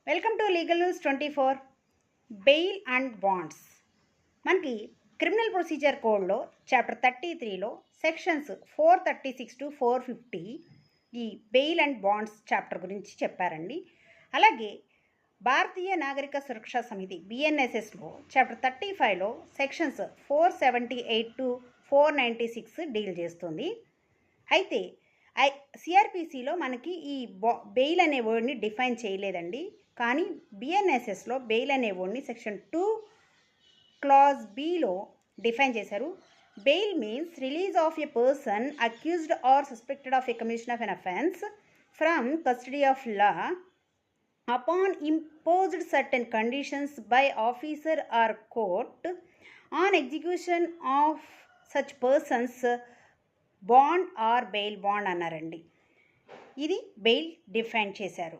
Welcome to legal news 24. Bail and bonds. మనకి criminal procedure కోడ్లో chapter 33లో sections 436 to 450 ఈ bail and bonds chapter గురించి చెప్పారండి. అలాగే భారతీయ నాగరిక సురక్షా సమితి BNSSలో చాప్టర్ 35లో సెక్షన్స్ 478 to 496 డీల్ చేస్తుంది. అయితే సిఆర్పిసిలో మనకి ఈ బెయిల్ అనే వర్డ్ని డిఫైన్ చేయలేదండి. కానీ BNSSలో బెయిల్ అనే వర్డ్ని సెక్షన్ 2 క్లాజ్ Bలో డిఫైన్ చేశారు. Bail means release of a person accused or suspected of a commission of an offence from custody of law upon imposed certain conditions by officer or court on execution of such persons bond or bail bond అన్నారండి. ఇది bail define చేశారు.